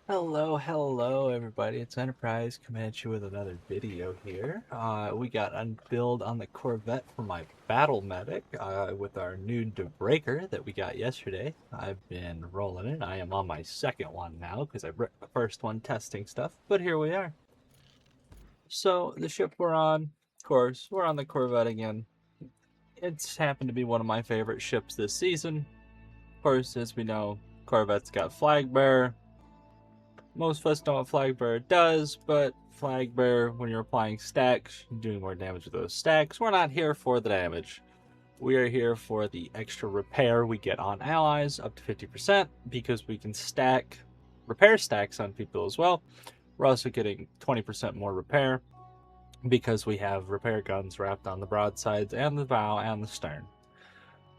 Hello everybody, it's Enterprise coming at you with another video here. We got unfilled on the Corvette for my Battle Medic with our new debreaker that we got yesterday. I've been rolling it. I am on my second one now because I broke the first one testing stuff, but here we are. So the ship we're on, of course, we're on the Corvette again. It's happened to be one of my favorite ships this season. Of course, as we know, Corvette's got flag bearer. Most of us know what flag bearer does, but flag bearer, when you're applying stacks, you're doing more damage with those stacks. We're not here for the damage. We are here for the extra repair we get on allies, up to 50%, because we can stack repair stacks on people as well. We're also getting 20% more repair because we have repair guns wrapped on the broadsides and the bow and the stern.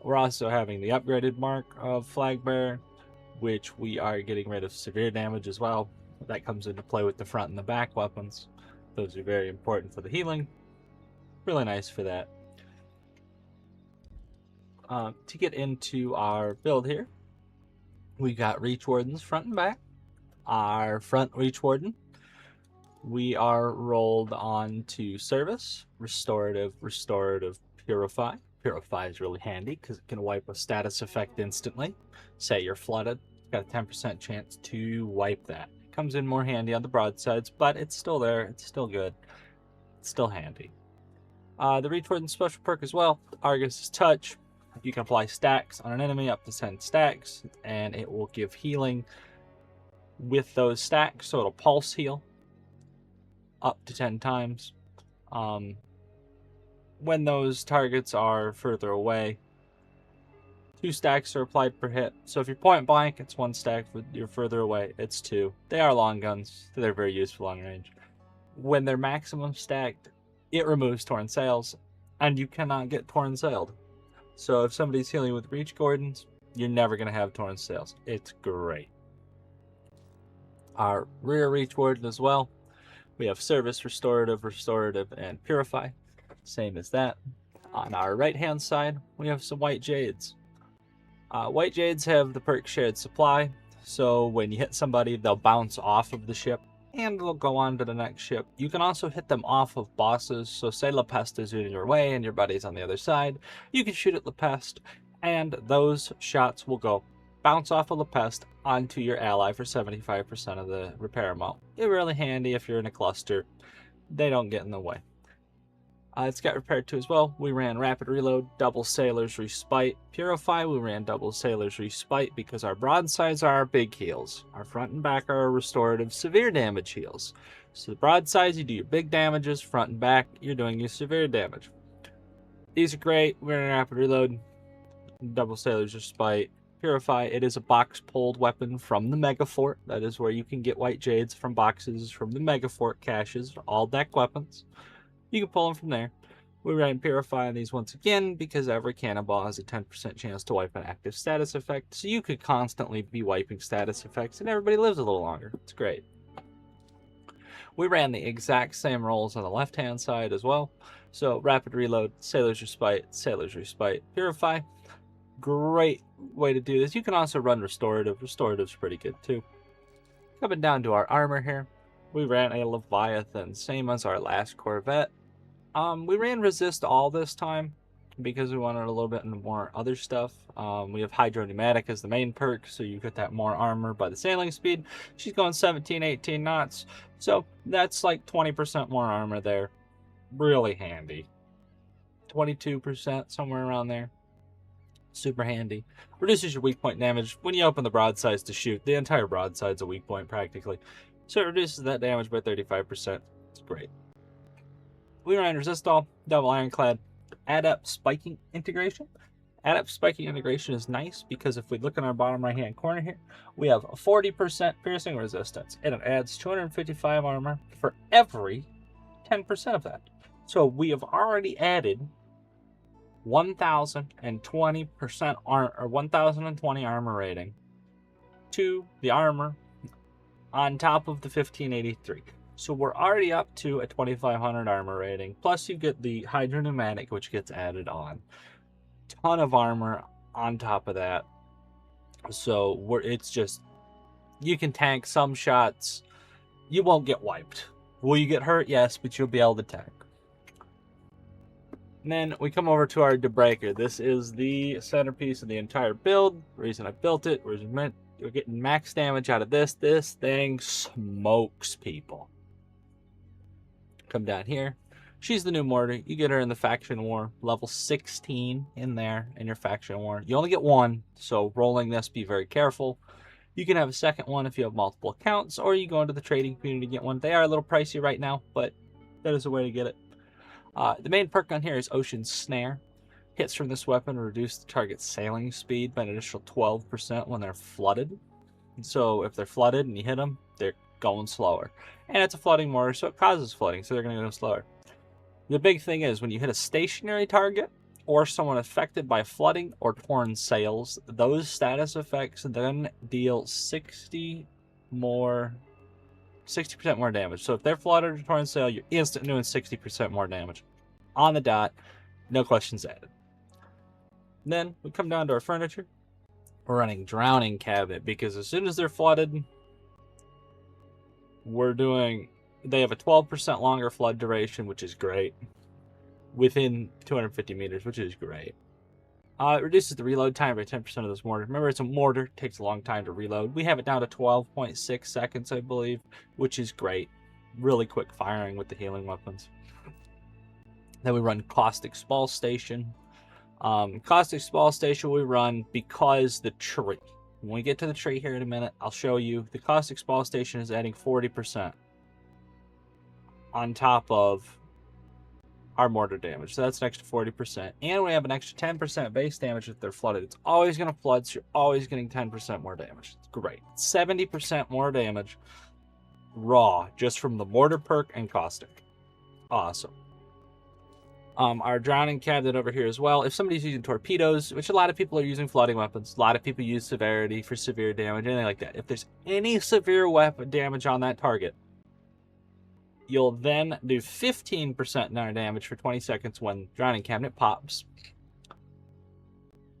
We're also having the upgraded mark of flag bearer, which we are getting rid of severe damage as well. That comes into play with the front and the back weapons. Those are very important for the healing. Really nice for that. To get into our build here, we got Reach Wardens front and back. Our front Reach Warden, we are rolled on to Service, Restorative, Purify. Purify is really handy because it can wipe a status effect instantly. Say you're flooded, got a 10% chance to wipe that. It comes in more handy on the broadsides, but it's still there. It's still good. It's still handy. The Reach Warden special perk as well, Argus' Touch. You can apply stacks on an enemy up to 10 stacks, and it will give healing with those stacks, so it'll pulse heal up to 10 times. When those targets are further away, 2 stacks are applied per hit. So if you're point blank, it's 1 stack. If you're further away, it's 2. They are long guns. They're very useful long range. When they're maximum stacked, it removes torn sails, and you cannot get torn sailed. So if somebody's healing with Reach Wardens, you're never going to have torn sails. It's great. Our rear Reach Warden as well. We have Service, Restorative, and Purify. Same as that. On our right-hand side, we have some White Jades. White Jades have the perk Shared Supply, so when you hit somebody, they'll bounce off of the ship, and they'll go on to the next ship. You can also hit them off of bosses, so say La Peste is in your way and your buddy's on the other side, you can shoot at La Peste, and those shots will go bounce off of La Peste onto your ally for 75% of the repair amount. It's really handy if you're in a cluster. They don't get in the way. It's got repaired too as well. We ran Rapid Reload, Double Sailor's Respite. Purify, we ran Double Sailor's Respite because our broadsides are our big heals. Our front and back are our restorative severe damage heals. So the broadsides, you do your big damages. Front and back, you're doing your severe damage. These are great. We ran Rapid Reload, Double Sailor's Respite. Purify, it is a box pulled weapon from the Mega Fort. That is where you can get White Jades from boxes from the Mega Fort caches, all deck weapons. You can pull them from there. We ran Purify on these once again because every cannonball has a 10% chance to wipe an active status effect, so you could constantly be wiping status effects and everybody lives a little longer. It's great. We ran the exact same rolls on the left-hand side as well. So Rapid Reload, Sailor's Respite, Purify. Great way to do this. You can also run Restorative. Restorative's pretty good too. Coming down to our armor here, we ran a Leviathan, same as our last Corvette. We ran Resist All this time because we wanted a little bit more other stuff. We have Hydro Pneumatic as the main perk, so you get that more armor by the sailing speed. She's going 17, 18 knots, so that's like 20% more armor there. Really handy. 22%, somewhere around there. Super handy. Reduces your weak point damage when you open the broadsides to shoot. The entire broadside's a weak point practically. So it reduces that damage by 35%. It's great. We ran Resist All, Double Ironclad, Adept Spiking Integration. Adept Spiking Integration is nice because if we look in our bottom right hand corner here, we have a 40% piercing resistance, and it adds 255 armor for every 10% of that. So we have already added 1,020% armor, or 1,020 armor rating to the armor on top of the 1583. So we're already up to a 2,500 armor rating. Plus you get the Hydro Pneumatic, which gets added on. Ton of armor on top of that. So it's just You can tank some shots. You won't get wiped. Will you get hurt? Yes, but you'll be able to tank. And then we come over to our debreaker. This is the centerpiece of the entire build. The reason I built it was we're getting max damage out of this. This thing smokes people. Come down here. She's the new mortar. You get her in the faction war. Level 16 in there in your faction war. You only get one, so rolling this, be very careful. You can have a second one if you have multiple accounts, or you go into the trading community to get one. They are a little pricey right now, but that is a way to get it. The main perk on here is Ocean Snare. Hits from this weapon reduce the target's sailing speed by an additional 12% when they're flooded. And so if they're flooded and you hit them, they're going slower. And it's a flooding mortar, so it causes flooding, so they're going to go slower. The big thing is when you hit a stationary target or someone affected by flooding or torn sails, those status effects then deal 60% more damage. So if they're flooded or torn sail, you're instantly doing 60% more damage. On the dot, no questions added. Then we come down to our furniture. We're running Drowning Cabinet because as soon as they're flooded, they have a 12% longer flood duration, which is great. Within 250 meters, which is great. It reduces the reload time by 10% of this mortar. Remember, it's a mortar. It takes a long time to reload. We have it down to 12.6 seconds, I believe, which is great. Really quick firing with the healing weapons. Then we run Caustic Spall Station. Caustic Spall Station we run because the tree. When we get to the tree here in a minute, I'll show you. The Caustic Spall Station is adding 40% on top of our mortar damage. So that's an extra 40%. And we have an extra 10% base damage if they're flooded. It's always going to flood, so you're always getting 10% more damage. It's great. 70% more damage raw just from the mortar perk and caustic. Awesome. Our drowning cabinet over here as well. If somebody's using torpedoes, which a lot of people are using flooding weapons, a lot of people use severity for severe damage, anything like that. If there's any severe weapon damage on that target, you'll then do 15% damage for 20 seconds when drowning cabinet pops.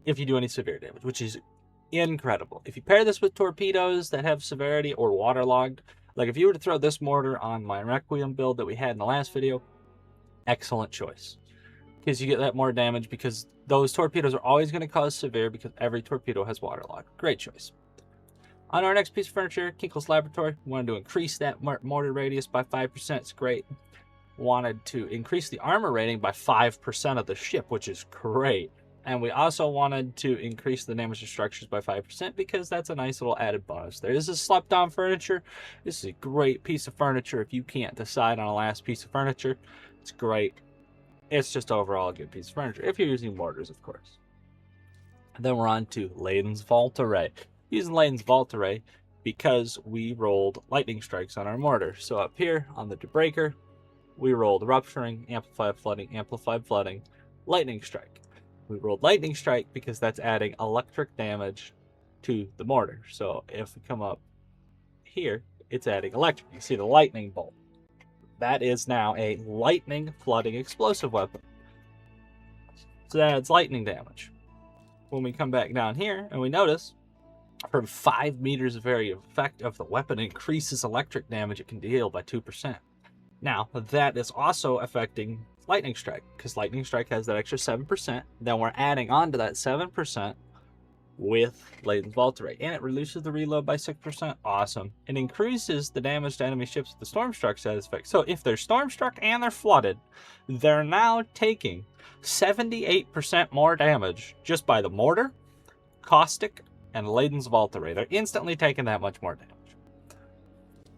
If you do any severe damage, which is incredible. If you pair this with torpedoes that have severity or waterlogged, like if you were to throw this mortar on my Requiem build that we had in the last video, excellent choice. Because you get that more damage because those torpedoes are always going to cause severe because every torpedo has waterlogged. Great choice. On our next piece of furniture, Kinkle's Laboratory, we wanted to increase that mortar radius by 5%. It's great. Wanted to increase the armor rating by 5% of the ship, which is great. And we also wanted to increase the damage to structures by 5% because that's a nice little added bonus. There is a slept-on furniture. This is a great piece of furniture if you can't decide on a last piece of furniture. It's great. It's just overall a good piece of furniture, if you're using mortars, of course. And then we're on to Layden's Vault Array. Using Layden's Vault Array because we rolled lightning strikes on our mortar. So up here on the debreaker, we rolled rupturing, amplified flooding, lightning strike. We rolled lightning strike because that's adding electric damage to the mortar. So if we come up here, it's adding electric. You see the lightning bolt. That is now a lightning flooding explosive weapon. So that adds lightning damage. When we come back down here and we notice from 5 meters of area effect of the weapon increases electric damage it can deal by 2%. Now, that is also affecting Lightning Strike, because Lightning Strike has that extra 7%. Then we're adding on to that 7% with Layden's Vault Array, and it reduces the reload by 6%. Awesome. It increases the damage to enemy ships with the Stormstruck status effect. So if they're Stormstruck and they're flooded, they're now taking 78% more damage just by the mortar, caustic, and Layden's Vault Array. They're instantly taking that much more damage.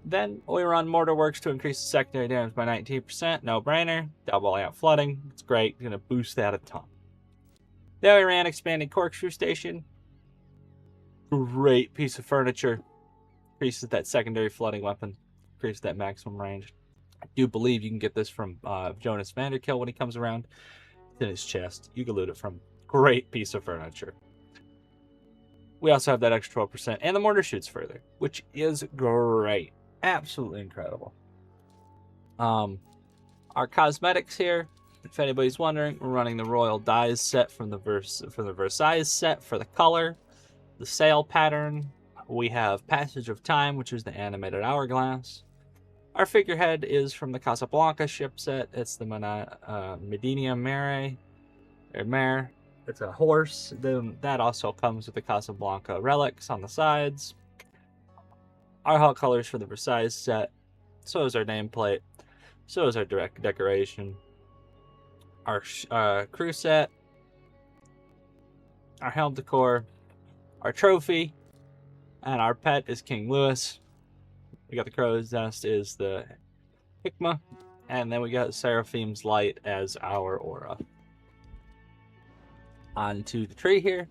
Then we run Mortar Works to increase the secondary damage by 19%. No brainer. Double amp flooding. It's great. Going to boost that a ton. Then we ran Expanding Corkscrew Station. Great piece of furniture. Increases that secondary flooding weapon. Increases that maximum range. I do believe you can get this from Jonas Vanderkill when he comes around. It's in his chest. You can loot it from. Great piece of furniture. We also have that extra 12%. And the mortar shoots further, which is great. Absolutely incredible. Our cosmetics here, if anybody's wondering, we're running the Royal Dyes set from the Versailles set for the color, the sail pattern, We have Passage of Time, which is the animated hourglass. Our figurehead is from the Casablanca ship set. It's the Medina Mare. It's a horse. Then that also comes with the Casablanca relics on the sides. Our hull colors for the Versailles set. So is our nameplate. So is our direct decoration. Our crew set. Our helm decor. Our trophy. And our pet is King Louis. We got the crow's nest is the Hikmah. And then we got Seraphim's Light as our aura. Onto the tree here.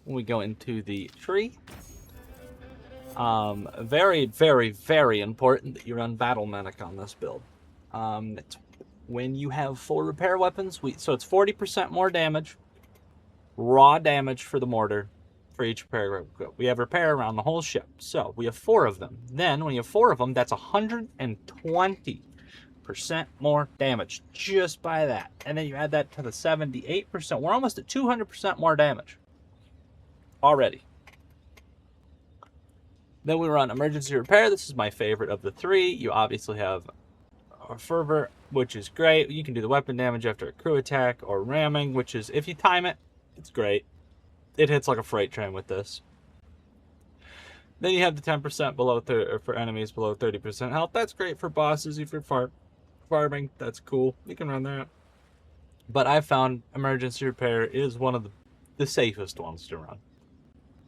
When we go into the tree, very, very, very important that you run Battle Medic on this build. When you have full repair weapons, so it's 40% more damage, raw damage for the mortar for each repair. We have repair around the whole ship, so we have 4 of them. Then when you have 4 of them, that's 120% more damage just by that. And then you add that to the 78%. We're almost at 200% more damage already. Then we run emergency repair. This is my favorite of the 3. You obviously have a fervor, which is great. You can do the weapon damage after a crew attack, or ramming, which is, if you time it, it's great. It hits like a freight train with this. Then you have the 10% below for enemies below 30% health. That's great for bosses. If you're farming, that's cool. You can run that. But I found emergency repair is one of the safest ones to run.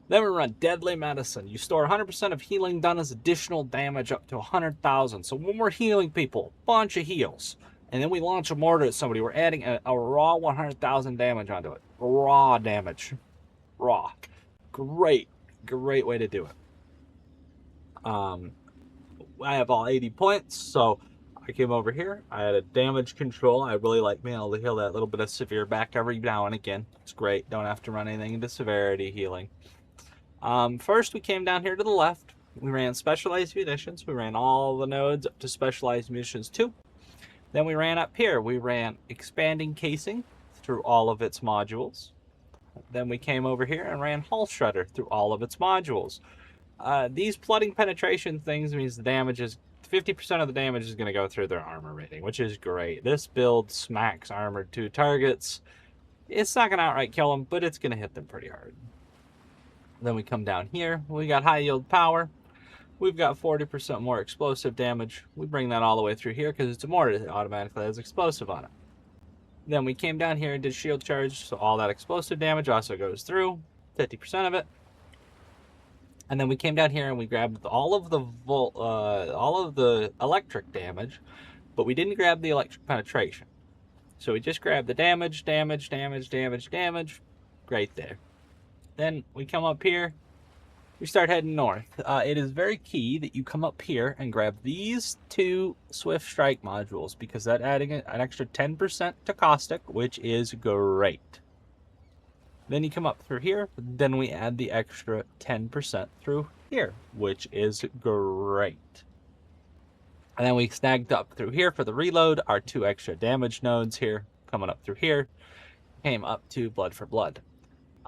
Then we run Deadly Medicine. You store 100% of healing done as additional damage up to 100,000. So when we're healing people, bunch of heals, and then we launch a mortar at somebody, we're adding a raw 100,000 damage onto it. Raw damage. Raw. Great way to do it. I have all 80 points, so I came over here. I had a damage control. I really like being able to heal that little bit of severe back every now and again. It's great. Don't have to run anything into severity healing. First, we came down here to the left. We ran specialized munitions. We ran all the nodes up to specialized munitions 2. Then we ran up here. We ran expanding casing through all of its modules. Then we came over here and ran hull shredder through all of its modules. These flooding penetration things means the damage is 50% of the damage is going to go through their armor rating, which is great. This build smacks armored 2 targets. It's not going to outright kill them, but it's going to hit them pretty hard. Then we come down here. We got high yield power. We've got 40% more explosive damage. We bring that all the way through here because it's a mortar that automatically has explosive on it. Then we came down here and did shield charge, so all that explosive damage also goes through, 50% of it. And then we came down here and we grabbed all of the electric damage, but we didn't grab the electric penetration. So we just grabbed the damage, right there. Then we come up here, we start heading north. It is very key that you come up here and grab these 2 Swift Strike modules, because that adding an extra 10% to caustic, which is great. Then you come up through here, then we add the extra 10% through here, which is great. And then we snagged up through here for the reload, our 2 extra damage nodes here, coming up through here, came up to Blood for Blood.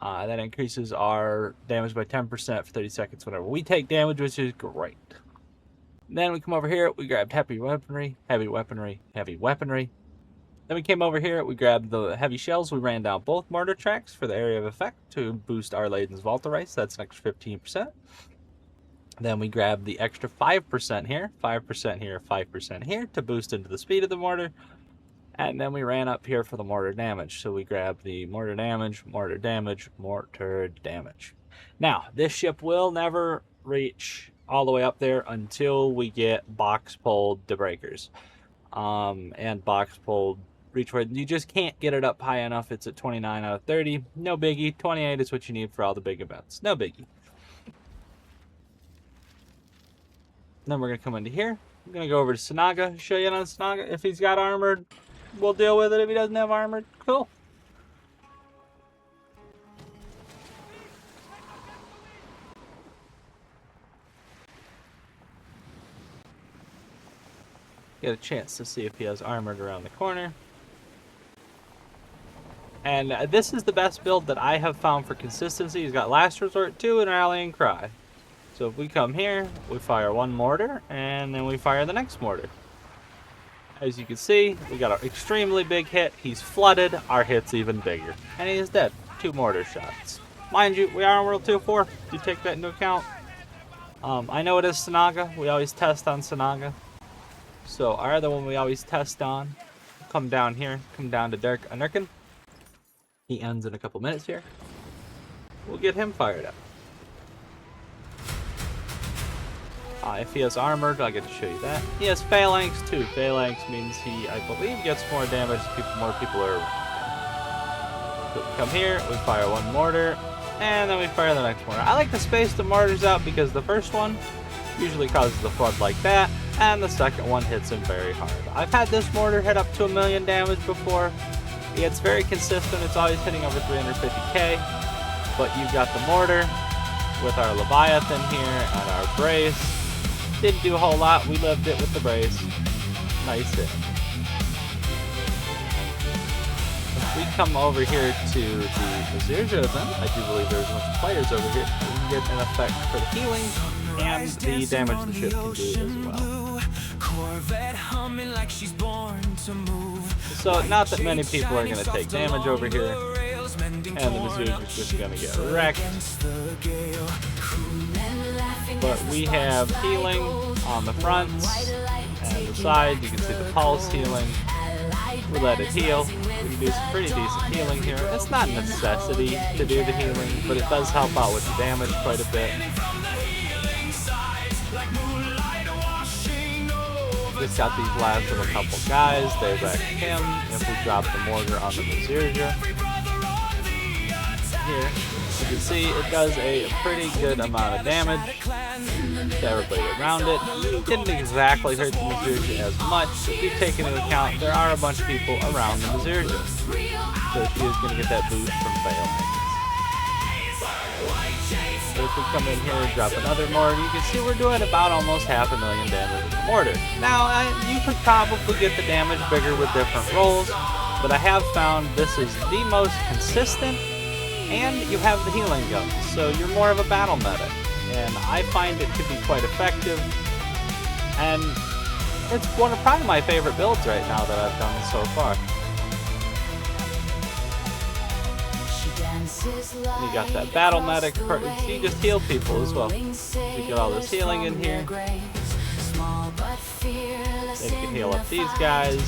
That increases our damage by 10% for 30 seconds whenever we take damage, which is great. Then we come over here, we grabbed heavy weaponry. Then we came over here, we grabbed the heavy shells. We ran down both mortar tracks for the area of effect to boost our Laden's Volterice. That's an extra 15%. Then we grabbed the extra 5% here, 5% here to boost into the speed of the mortar. And then we ran up here for the mortar damage. So we grabbed the mortar damage. Now, this ship will never reach all the way up there until we get box-pulled debreakers. And box-pulled reach where you just can't get it up high enough. It's at 29 out of 30. No biggie. 28 is what you need for all the big events. No biggie. Then we're going to come into here. I'm going to go over to Sanaga, show you on Sanaga. If he's got armored, we'll deal with it. If he doesn't have armored, cool. Get a chance to see if he has armored around the corner. And this is the best build that I have found for consistency. He's got Last Resort 2 and Rallying Cry. So if we come here, we fire one mortar, and then we fire the next mortar. As you can see, we got an extremely big hit. He's flooded. Our hit's even bigger. And he is dead. 2 mortar shots. Mind you, we are on World 2-4. Do take that into account. I know it is Sanaga. We always test on Sanaga. So our other one we always test on. Come down here. Come down to Dirk Anurkin. He ends in a couple minutes here. We'll get him fired up. If he has armored, I'll get to show you that. He has phalanx too. Phalanx means he, I believe, gets more damage if more people are around. So we come here, we fire one mortar, and then we fire the next mortar. I like to space the mortars out because the first one usually causes the flood like that, and the second one hits him very hard. I've had this mortar hit up to 1 million damage before. It's very consistent. It's always hitting over 350k, but you've got the mortar with our Leviathan here and our brace. Didn't do a whole lot. We lived it with the brace. Nice hit. If we come over here to the Mazirja event, I do believe there's a bunch of players over here. We can get an effect for the healing and the damage the ship can do as well. So not that many people are going to take damage over here, and the Mazirja is just going to get wrecked. But we have healing on the fronts and the side. You can see the pulse healing. We let it heal. We can do some pretty decent healing here. It's not a necessity to do the healing, but it does help out with the damage quite a bit. Just got these last little couple guys. They wreck him. If we drop the mortar on the Mazirja here, you can see it does a pretty good amount of damage to everybody around it. It didn't exactly hurt the Mazirja as much. If you take into account, there are a bunch of people around the Mazirja, so she is going to get that boost from Phalanx. So if we come in here and drop another mortar, you can see we're doing about almost 500,000 damage with the mortar. Now, you could probably get the damage bigger with different rolls, but I have found this is the most consistent. And you have the healing guns, so you're more of a battle medic. And I find it to be quite effective. And it's probably my favorite builds right now that I've done so far. And you got that battle medic, you just heal people as well. You get all this healing in here. Then you can heal up these guys.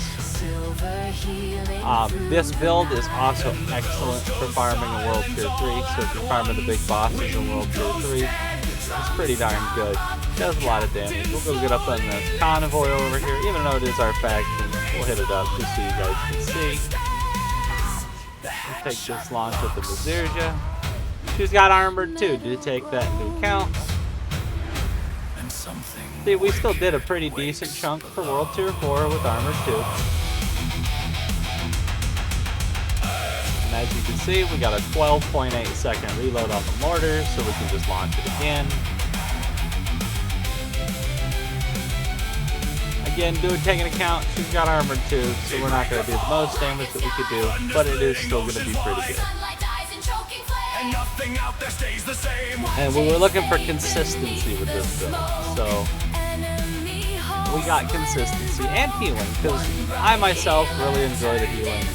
This build is also excellent for farming in World Tier 3, so if you're farming the big bosses in World Tier 3, it's pretty darn good. It does a lot of damage. We'll go get up on this convoy over here, even though it is our faction. We'll hit it up just so you guys can see. We'll take this launch with the Mazirja. She's got armored too. Do take that into account. See, we still did a pretty decent chunk for World Tier 4 with armor too. And as you can see, we got a 12.8 second reload on the mortar, so we can just launch it again. Again, take into account, she's got armored too, so we're not going to do the most damage that we could do, but it is still going to be pretty good. And we were looking for consistency with this build, so we got consistency and healing, because I myself really enjoy the healing.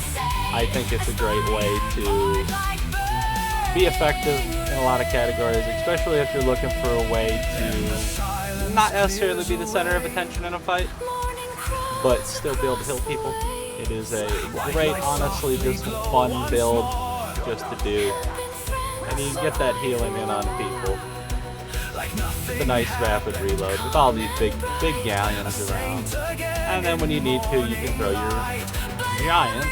I think it's a great way to be effective in a lot of categories, especially if you're looking for a way to not necessarily be the center of attention in a fight, but still be able to heal people. It is a great, honestly, just fun build just to do. And you get that healing in on people. It's a nice rapid reload with all these big galleons around. And then when you need to, you can throw your giant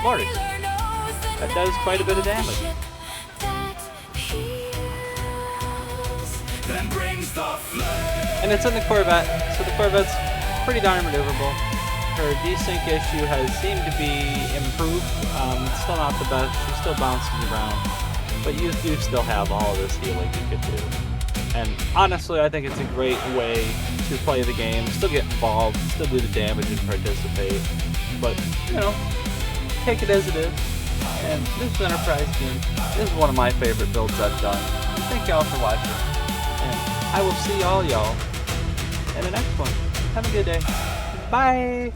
mortars. That does quite a bit of damage. And it's in the Corvette, so the Corvette's pretty darn maneuverable. Her desync issue has seemed to be improved. It's still not the best. She's still bouncing around. But you do still have all of this healing you could do. And honestly, I think it's a great way to play the game, still get involved, still do the damage and participate. But, you know, take it as it is. And this Enterprise game is one of my favorite builds I've done. Thank y'all for watching, and I will see all y'all in the next one. Have a good day. Bye!